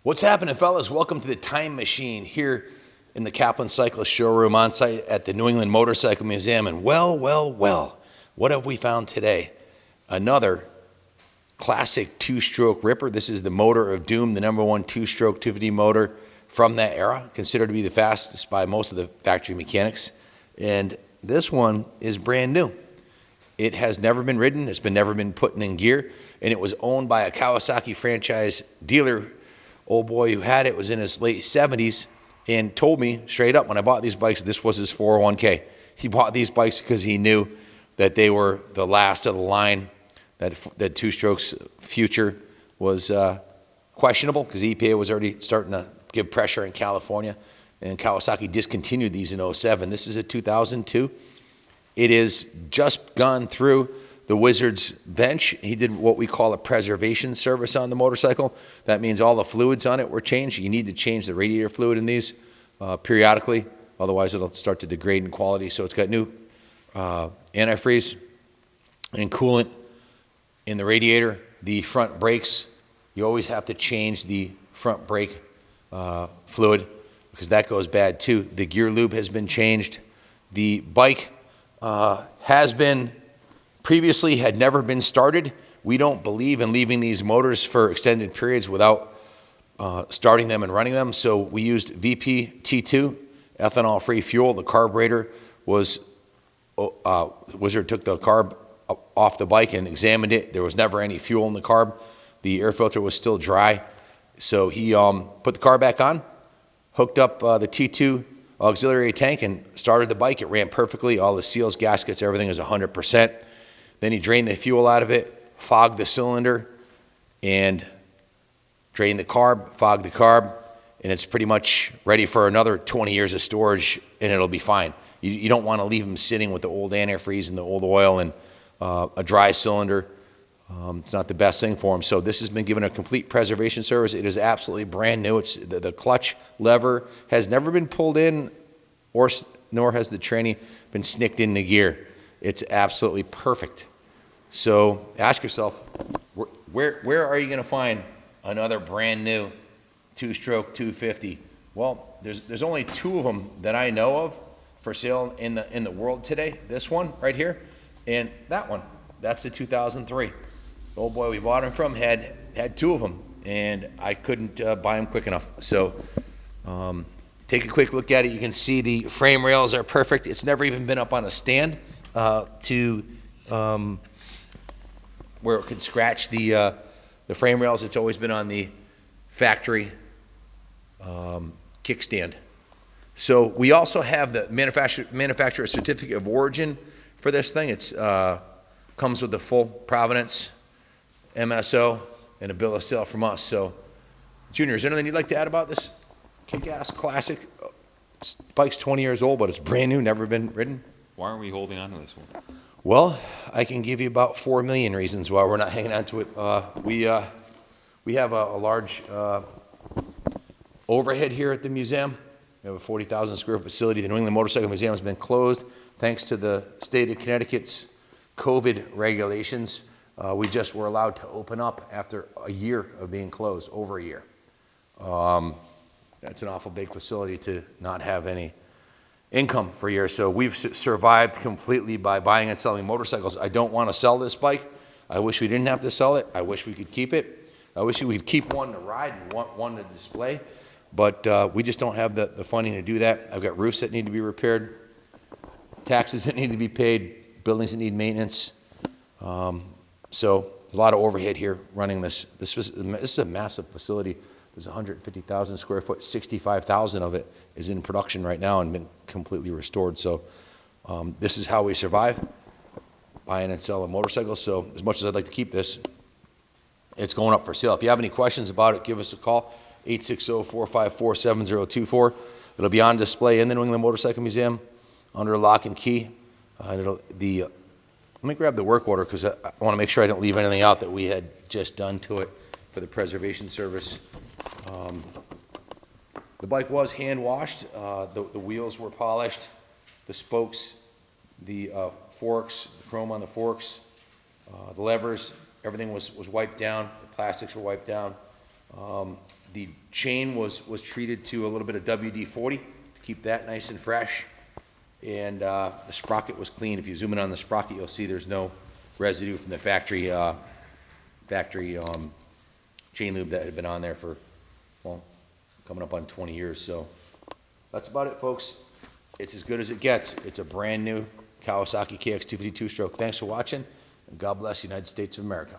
What's happening, fellas? Welcome to the Time Machine here in the Kaplan Cyclist Showroom on site at the New England Motorcycle Museum. And well, what have we found today? Another classic two-stroke ripper. This is the motor of doom, the number one two-stroke 250 motor from that era, considered to be the fastest by most of the factory mechanics. And this one is brand new. It has never been ridden, never been put in gear, and it was owned by a Kawasaki franchise dealer. Old boy who had it was in his late 70s and told me straight up when I bought these bikes, this was his 401k. He bought these bikes because he knew that they were the last of the line, that two-strokes future was questionable because EPA was already starting to give pressure in California, and Kawasaki discontinued these in 2007. This is a 2002. It is just gone through the Wizard's bench. He did what we call a preservation service on the motorcycle. That means all the fluids on it were changed. You need to change the radiator fluid in these periodically, otherwise it'll start to degrade in quality. So it's got new antifreeze and coolant in the radiator. The front brakes, you always have to change the front brake fluid because that goes bad too. The gear lube has been changed. The bike has been previously had never been started. We don't believe in leaving these motors for extended periods without starting them and running them. So we used VP T2, ethanol-free fuel. The carburetor was, Wizard took the carb off the bike and examined it. There was never any fuel in the carb. The air filter was still dry. So he put the car back on, hooked up the T2 auxiliary tank and started the bike. It ran perfectly. All the seals, gaskets, everything is 100%. Then he drained the fuel out of it, fogged the cylinder, and drained the carb, fogged the carb, and it's pretty much ready for another 20 years of storage, and it'll be fine. You don't want to leave them sitting with the old antifreeze and the old oil and a dry cylinder. It's not the best thing for them. So this has been given a complete preservation service. It is absolutely brand new. It's the clutch lever has never been pulled in, nor has the tranny been snicked in the gear. It's absolutely perfect. So ask yourself, where are you going to find another brand new two-stroke 250? Well, there's only two of them that I know of for sale in the world today. This one right here, and that one. That's the 2003. The old boy we bought him from had two of them, and I couldn't buy them quick enough. So take a quick look at it. You can see the frame rails are perfect. It's never even been up on a stand where it could scratch the frame rails. It's always been on the factory kickstand. So we also have the manufacturer certificate of origin for this thing. It's comes with the full provenance, MSO, and a bill of sale from us. So, Junior, is there anything you'd like to add about this kick-ass classic? Bike's 20 years old, but it's brand new, never been ridden. Why aren't we holding on to this one? Well, I can give you about 4 million reasons why we're not hanging on to it. We have a large overhead here at the museum. We have a 40,000 square foot facility. The New England Motorcycle Museum has been closed thanks to the state of Connecticut's COVID regulations. We just were allowed to open up after a year of being closed, over a year. That's an awful big facility to not have any income for a year. So we've survived completely by buying and selling motorcycles. I don't want to sell this bike. I wish we didn't have to sell it. I wish we could keep it. I wish we could keep one to ride and one to display. But we just don't have the funding to do that. I've got roofs that need to be repaired, taxes that need to be paid, buildings that need maintenance. So there's a lot of overhead here running this. This is a massive facility. There's 150,000 square foot, 65,000 of it is in production right now and been completely restored. So this is how we survive, buying and selling motorcycles. So as much as I'd like to keep this, it's going up for sale. If you have any questions about it, give us a call, 860-454-7024. It'll be on display in the New England Motorcycle Museum under lock and key. Let me grab the work order because I want to make sure I don't leave anything out that we had just done to it for the preservation service. The bike was hand washed. The wheels were polished. The spokes, the forks, the chrome on the forks, the levers, everything was wiped down. The plastics were wiped down. The chain was treated to a little bit of WD-40 to keep that nice and fresh. And the sprocket was clean. If you zoom in on the sprocket, you'll see there's no residue from the factory chain lube that had been on there for, well, coming up on 20 years. So that's about it, folks. It's as good as it gets. It's a brand new Kawasaki KX250 two-stroke. Thanks for watching, and God bless the United States of America.